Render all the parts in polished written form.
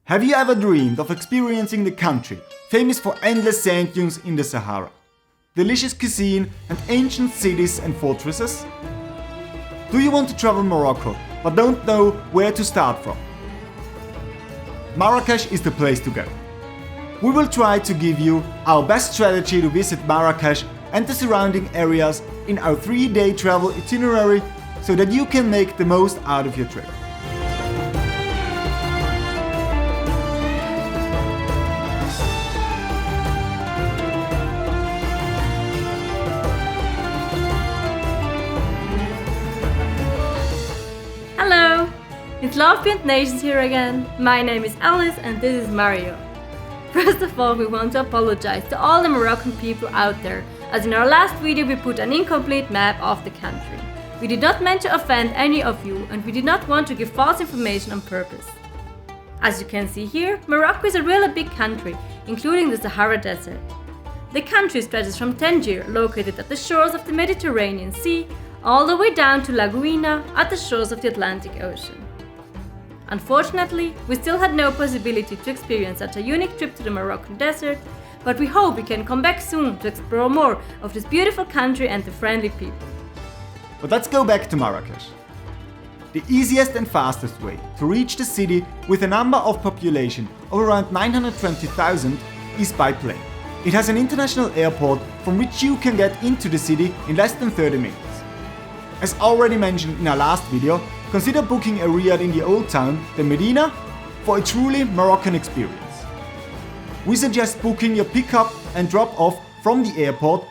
Have you ever dreamed of experiencing the country, famous for endless sand dunes in the Sahara, delicious cuisine and ancient cities and fortresses? Do you want to travel Morocco, but don't know where to start from? Marrakesh is the place to go. We will try to give you our best strategy to visit Marrakesh and the surrounding areas in our 3-day travel itinerary so that you can make the most out of your trip. Hello! It's LoveBeyondNations here again. My name is Alice and this is Mario. First of all, we want to apologize to all the Moroccan people out there, as in our last video we put an incomplete map of the country. We did not mean to offend any of you and we did not want to give false information on purpose. As you can see here, Morocco is a really big country, including the Sahara Desert. The country stretches from Tangier, located at the shores of the Mediterranean Sea, all the way down to La Guina at the shores of the Atlantic Ocean. Unfortunately, we still had no possibility to experience such a unique trip to the Moroccan desert, but we hope we can come back soon to explore more of this beautiful country and the friendly people. But let's go back to Marrakesh. The easiest and fastest way to reach the city with a number of population of around 920,000 is by plane. It has an international airport from which you can get into the city in less than 30 minutes. As already mentioned in our last video, consider booking a Riad in the old town, the Medina, for a truly Moroccan experience. We suggest booking your pickup and drop off from the airport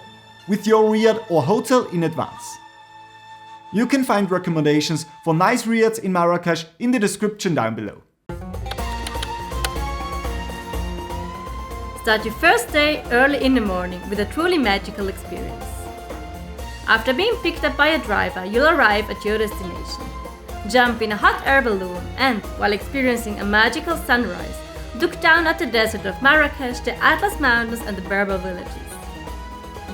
with your Riad or hotel in advance. You can find recommendations for nice Riads in Marrakesh in the description down below. Start your first day early in the morning with a truly magical experience. After being picked up by a driver, you'll arrive at your destination. Jump in a hot air balloon and, while experiencing a magical sunrise, look down at the desert of Marrakesh, the Atlas Mountains and the Berber villages.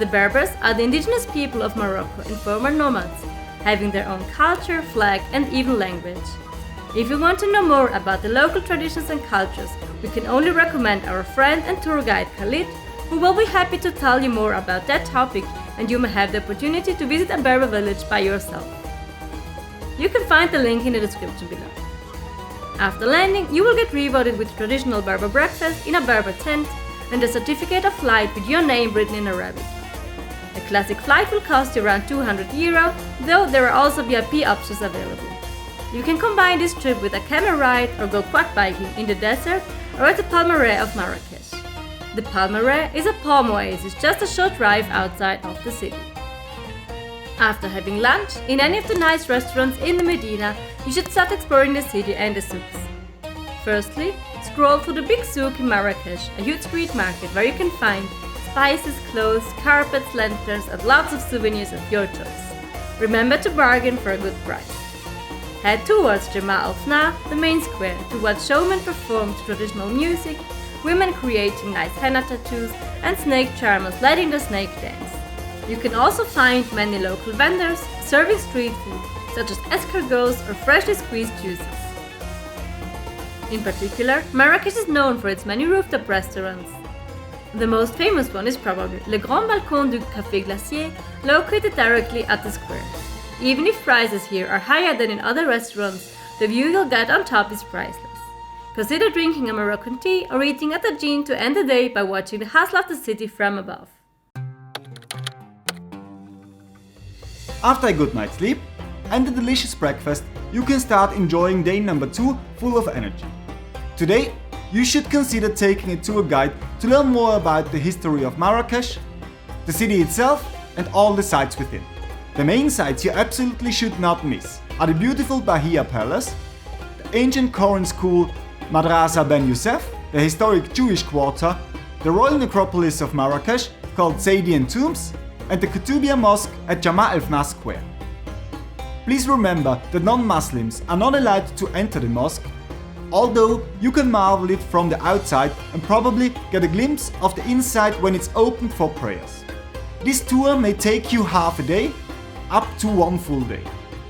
The Berbers are the indigenous people of Morocco and former nomads, having their own culture, flag and even language. If you want to know more about the local traditions and cultures, we can only recommend our friend and tour guide Khalid, who will be happy to tell you more about that topic, and you may have the opportunity to visit a Berber village by yourself. You can find the link in the description below. After landing, you will get rewarded with a traditional Berber breakfast in a Berber tent and a certificate of flight with your name written in Arabic. A classic flight will cost you around €200, though there are also VIP options available. You can combine this trip with a camel ride or go quad biking in the desert or at the Palmeraie of Marrakesh. The Palmeraie is a palm oasis just a short drive outside of the city. After having lunch in any of the nice restaurants in the Medina, you should start exploring the city and the souks. Firstly, scroll through the big souk in Marrakesh, a huge street market where you can find spices, clothes, carpets, lanterns and lots of souvenirs of your choice. Remember to bargain for a good price. Head towards Jemaa al-Fna, the main square, to watch showmen perform traditional music, women creating nice henna tattoos, and snake charmers leading the snake dance. You can also find many local vendors serving street food, such as escargots or freshly squeezed juices. In particular, Marrakesh is known for its many rooftop restaurants. The most famous one is probably Le Grand Balcon du Café Glacier, located directly at the square. Even if prices here are higher than in other restaurants, the view you'll get on top is priceless. Consider drinking a Moroccan tea or eating a tagine to end the day by watching the hustle of the city from above. After a good night's sleep and a delicious breakfast, you can start enjoying day number 2 full of energy. Today, you should consider taking a tour guide to learn more about the history of Marrakesh, the city itself and all the sites within. The main sites you absolutely should not miss are the beautiful Bahia Palace, the ancient Koran school Madrasa Ben Youssef, the historic Jewish quarter, the royal necropolis of Marrakesh called Saydian Tombs, and the Koutoubia Mosque at Jemaa al-Fna Square. Please remember that non-Muslims are not allowed to enter the mosque, although you can marvel it from the outside and probably get a glimpse of the inside when it's open for prayers. This tour may take you half a day, up to 1 full day.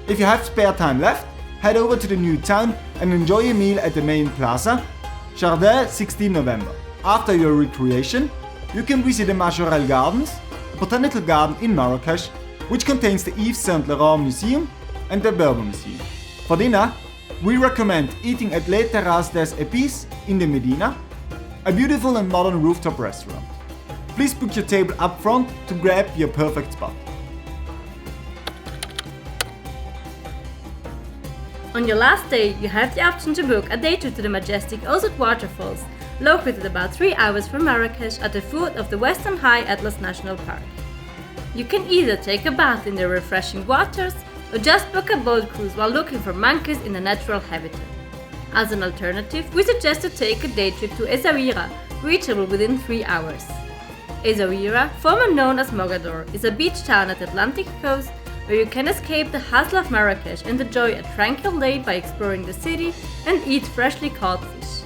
If you have spare time left, head over to the new town and enjoy a meal at the main plaza, Jardin 16 November. After your recreation, you can visit the Majorelle Gardens, a botanical garden in Marrakesh, which contains the Yves Saint Laurent Museum and the Bourbon Museum. For dinner, we recommend eating at Les Terrasses des Épices in the Medina, a beautiful and modern rooftop restaurant. Please book your table up front to grab your perfect spot. On your last day, you have the option to book a day trip to the majestic Ozot waterfalls, located about 3 hours from Marrakesh at the foot of the Western High Atlas National Park. You can either take a bath in the refreshing waters or just book a boat cruise while looking for monkeys in a natural habitat. As an alternative, we suggest to take a day trip to Essaouira, reachable within 3 hours. Essaouira, formerly known as Mogador, is a beach town at the Atlantic coast where you can escape the hustle of Marrakesh and enjoy a tranquil day by exploring the city and eat freshly caught fish.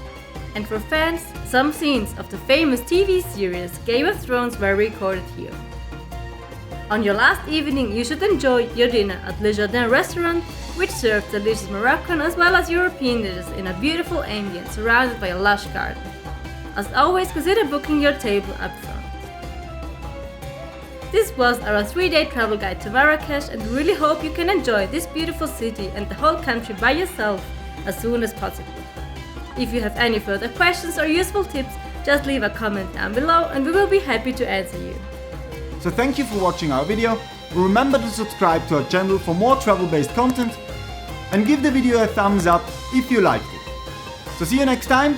And for fans, some scenes of the famous TV series Game of Thrones were recorded here. On your last evening, you should enjoy your dinner at Le Jardin restaurant, which serves delicious Moroccan as well as European dishes in a beautiful ambience surrounded by a lush garden. As always, consider booking your table up front. This was our 3-day travel guide to Marrakesh, and we really hope you can enjoy this beautiful city and the whole country by yourself as soon as possible. If you have any further questions or useful tips, just leave a comment down below and we will be happy to answer you. So thank you for watching our video. Remember to subscribe to our channel for more travel-based content and give the video a thumbs up if you liked it. So see you next time.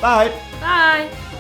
Bye! Bye!